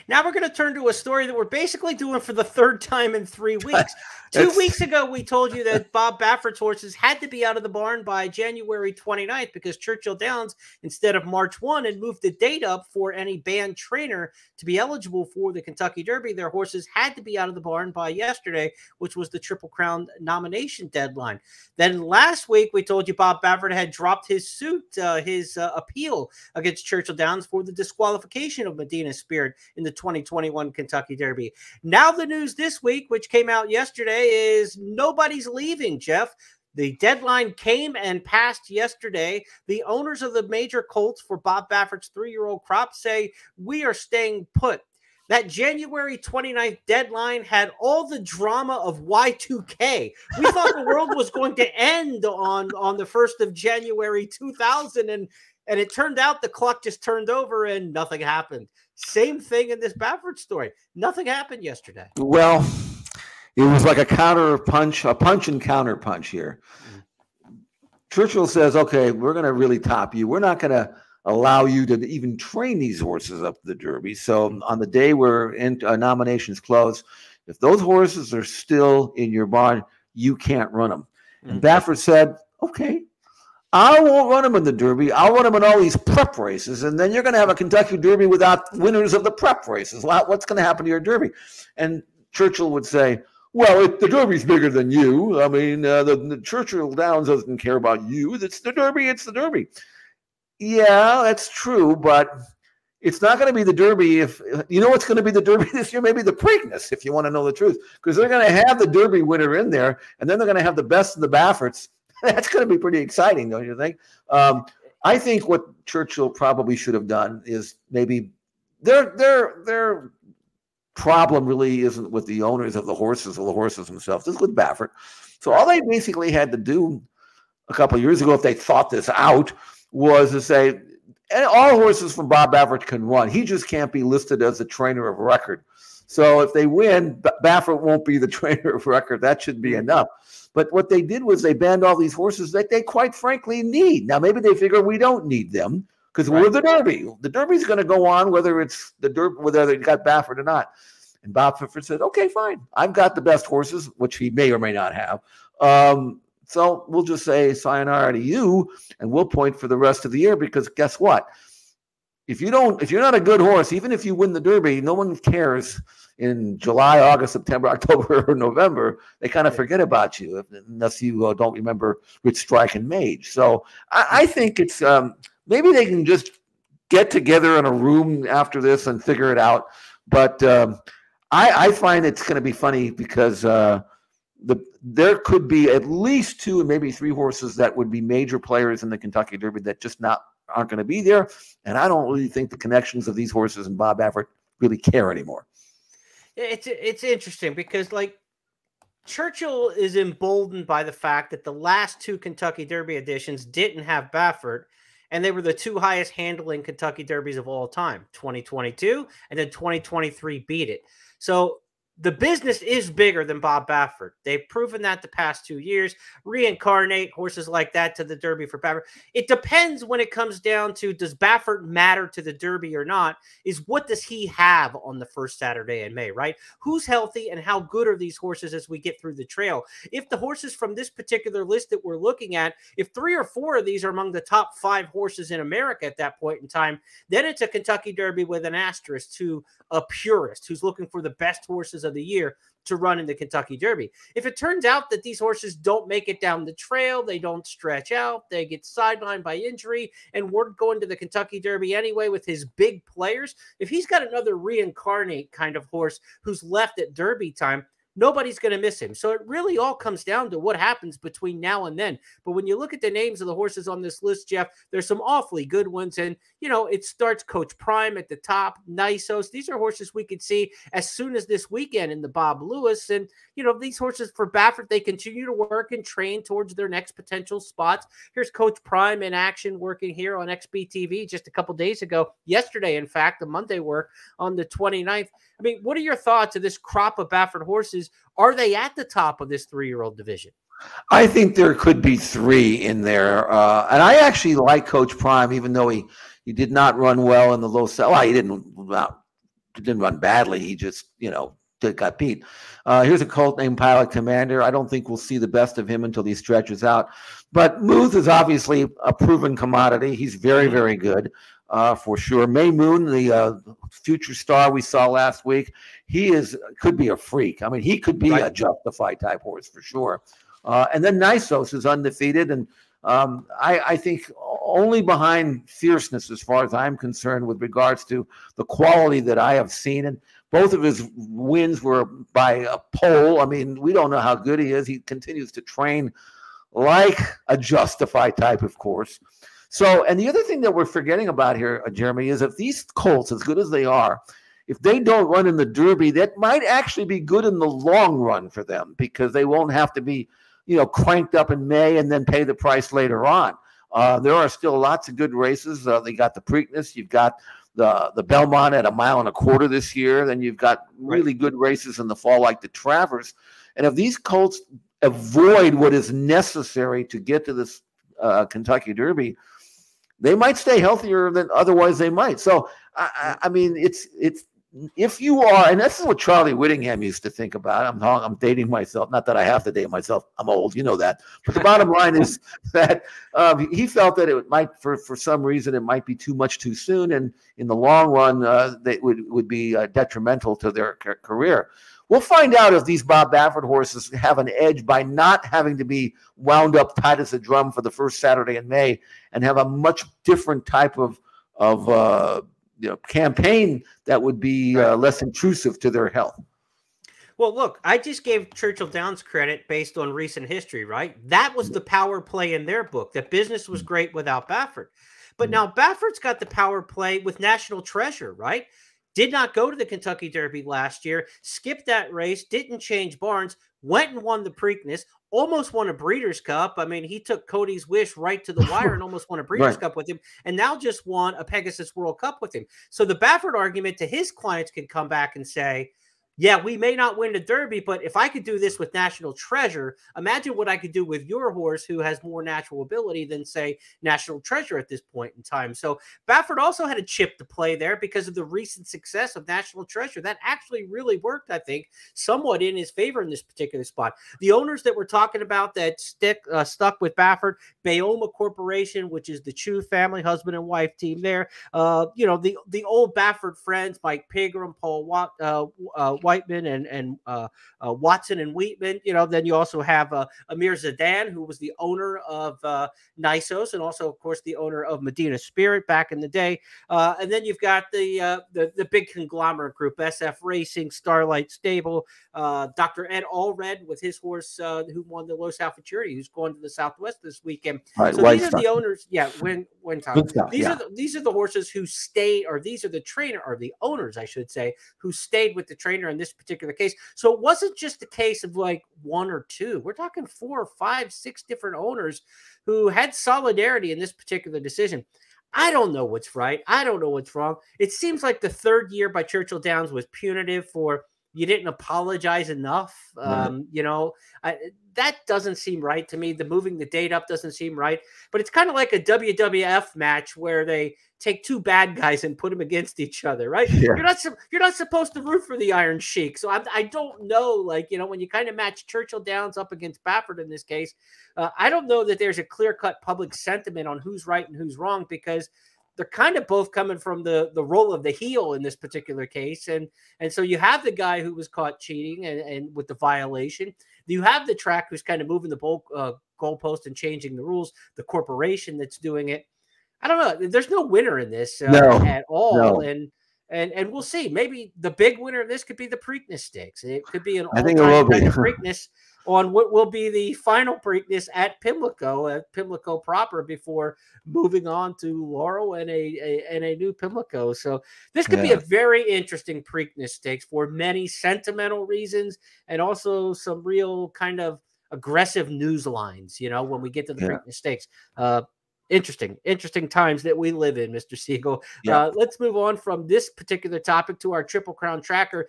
Now we're going to turn to a story that we're basically doing for the third time in 3 weeks. 2 weeks ago, we told you that Bob Baffert's horses had to be out of the barn by January 29th because Churchill Downs, instead of March 1, had moved the date up for any banned trainer to be eligible for the Kentucky Derby. Their horses had to be out of the barn by yesterday, which was the Triple Crown nomination deadline. Then last week, we told you Bob Baffert had dropped his suit, his appeal against Churchill Downs for the disqualification of Medina Spirit in the 2021 Kentucky Derby. Now the news this week, which came out yesterday, is nobody's leaving, Jeff. The deadline came and passed yesterday. The owners of the major colts for Bob Baffert's 3-year-old crop say we are staying put. That January 29th deadline had all the drama of Y2K. We thought the world was going to end on the 1st of January 2000, and it turned out the clock just turned over and nothing happened. Same thing in this Baffert story. Nothing happened yesterday. Well, it was like a punch and counter punch here. Churchill says, okay, we're going to really top you. We're not going to allow you to even train these horses up the Derby. So on the day where nominations close, if those horses are still in your barn, you can't run them. And Baffert said, okay, I won't run them in the Derby. I'll run them in all these prep races. And then you're going to have a Kentucky Derby without winners of the prep races. What's going to happen to your Derby? And Churchill would say, well, the Derby's bigger than you. I mean, the Churchill Downs doesn't care about you. It's the Derby. It's the Derby. Yeah, that's true, but it's not going to be the Derby. If you know what's going to be the Derby this year, maybe the Preakness, if you want to know the truth, because they're going to have the Derby winner in there, and then they're going to have the best of the Bafferts. That's going to be pretty exciting, don't you think? I think what Churchill probably should have done is maybe their problem really isn't with the owners of the horses or the horses themselves. It's with Baffert. So all they basically had to do a couple of years ago, if they thought this out, was to say, all horses from Bob Baffert can run. He just can't be listed as a trainer of record. So if they win, Baffert won't be the trainer of record. That should be enough. But what they did was they banned all these horses that they quite frankly need. Now, maybe they figure we don't need them because we're the Derby. The Derby's going to go on whether it's the Derby, whether they got Baffert or not. And Bob Baffert said, okay, fine. I've got the best horses, which he may or may not have. So we'll just say sayonara to you, and we'll point for the rest of the year because guess what? If you're not a good horse, even if you win the Derby, no one cares in July, August, September, October, or November. They kind of forget about you unless you don't remember which strike and mage. So I think it's maybe they can just get together in a room after this and figure it out. But I find it's going to be funny because there could be at least 2 and maybe 3 horses that would be major players in the Kentucky Derby that just aren't going to be there. And I don't really think the connections of these horses and Bob Baffert really care anymore. It's interesting because, like, Churchill is emboldened by the fact that the last 2 Kentucky Derby editions didn't have Baffert, and they were the 2 highest handling Kentucky Derbies of all time, 2022, and then 2023 beat it. So the business is bigger than Bob Baffert. They've proven that the past 2 years. Reincarnate horses like that to the Derby for Baffert. It depends when it comes down to, does Baffert matter to the Derby or not, is what does he have on the first Saturday in May, right? Who's healthy and how good are these horses as we get through the trail? If the horses from this particular list that we're looking at, if 3 or 4 of these are among the top 5 horses in America at that point in time, then it's a Kentucky Derby with an asterisk to a purist who's looking for the best horses of the year to run in the Kentucky Derby. If it turns out that these horses don't make it down the trail, they don't stretch out, they get sidelined by injury, and we're going to the Kentucky Derby anyway with his big players, if he's got another reincarnate kind of horse who's left at Derby time, nobody's going to miss him. So it really all comes down to what happens between now and then. But when you look at the names of the horses on this list, Jeff, there's some awfully good ones. And, you know, it starts Coach Prime at the top, Nisos. These are horses we could see as soon as this weekend in the Bob Lewis. And, you know, these horses for Baffert, they continue to work and train towards their next potential spots. Here's Coach Prime in action working here on XBTV just a couple days ago. Yesterday, in fact, the Monday work on the 29th. I mean, what are your thoughts of this crop of Baffert horses? Are they at the top of this 3-year-old division? I think there could be 3 in there. And I actually like Coach Prime, even though he did not run well in the low sell. Well, he didn't didn't run badly. He just, got beat. Here's a colt named Pilot Commander. I don't think we'll see the best of him until he stretches out. But Muth is obviously a proven commodity. He's very, very good, for sure. May Moon, the future star we saw last week, could be a freak. I mean, he could be a Justify type horse for sure. And then Nisos is undefeated, and I think only behind Fierceness, as far as I'm concerned, with regards to the quality that I have seen. And both of his wins were by a pole. I mean, we don't know how good he is. He continues to train like a Justify type, of course. So, and the other thing that we're forgetting about here, Jeremy, is if these colts, as good as they are, if they don't run in the Derby, that might actually be good in the long run for them, because they won't have to be, cranked up in May and then pay the price later on. There are still lots of good races. They got the Preakness. You've got the Belmont at 1.25 miles this year. Then you've got really good races in the fall, like the Travers. And if these colts avoid what is necessary to get to this Kentucky Derby, they might stay healthier than otherwise they might. So, I mean, it's if you are, and this is what Charlie Whittingham used to think about. I'm dating myself. Not that I have to date myself. I'm old, you know that. But the bottom line is that he felt that it might, for some reason, it might be too much too soon, and in the long run, they would be detrimental to their career. We'll find out if these Bob Baffert horses have an edge by not having to be wound up tight as a drum for the first Saturday in May, and have a much different type of campaign that would be less intrusive to their health. Well, look, I just gave Churchill Downs credit based on recent history, right? That was the power play in their book. That business was great without Baffert. But now Baffert's got the power play with National Treasure, right? Did not go to the Kentucky Derby last year, skipped that race, didn't change barns, went and won the Preakness, almost won a Breeders' Cup. I mean, he took Cody's Wish right to the wire and almost won a Breeders' Cup with him, and now just won a Pegasus World Cup with him. So the Baffert argument to his clients can come back and say, yeah, we may not win the Derby, but if I could do this with National Treasure, imagine what I could do with your horse who has more natural ability than, say, National Treasure at this point in time. So Baffert also had a chip to play there because of the recent success of National Treasure. That actually really worked, I think, somewhat in his favor in this particular spot. The owners that we're talking about that stuck with Baffert, Bayoma Corporation, which is the Chu family, husband and wife team there. The old Baffert friends, Mike Pigram, Paul Whiteman and Watson and Wheatman. Then you also have Amir Zadan, who was the owner of Nisos, and also, of course, the owner of Medina Spirit back in the day. And then you've got the big conglomerate group: SF Racing, Starlight Stable, Dr. Ed Allred with his horse who won the Los Alfuturity, who's going to the Southwest this weekend. Right, so these are the owners. Yeah, these are the horses who stay, or these are the trainer, or the owners, I should say, who stayed with the trainer in this particular case. So it wasn't just a case of like one or two. We're talking 4 or 5, 6 different owners who had solidarity in this particular decision. I don't know what's right. I don't know what's wrong. It seems like the third year by Churchill Downs was punitive for you didn't apologize enough. That doesn't seem right to me. The moving the date up doesn't seem right. But it's kind of like a WWF match where they take 2 bad guys and put them against each other, right? Yeah. You're not supposed to root for the Iron Sheik. So I don't know, when you kind of match Churchill Downs up against Baffert in this case, I don't know that there's a clear-cut public sentiment on who's right and who's wrong, because they're kind of both coming from the role of the heel in this particular case. And so you have the guy who was caught cheating and with the violation. You have the track who's kind of moving the goalpost and changing the rules, the corporation that's doing it. I don't know. There's no winner in this at all. No. And we'll see. Maybe the big winner of this could be the Preakness Stakes. It could be an all-time Preakness on what will be the final Preakness at Pimlico proper, before moving on to Laurel and a new Pimlico. So this could be a very interesting Preakness Stakes for many sentimental reasons, and also some real kind of aggressive news lines, when we get to the Preakness Stakes. Interesting times that we live in, Mr. Siegel. Let's move on from this particular topic to our Triple Crown tracker.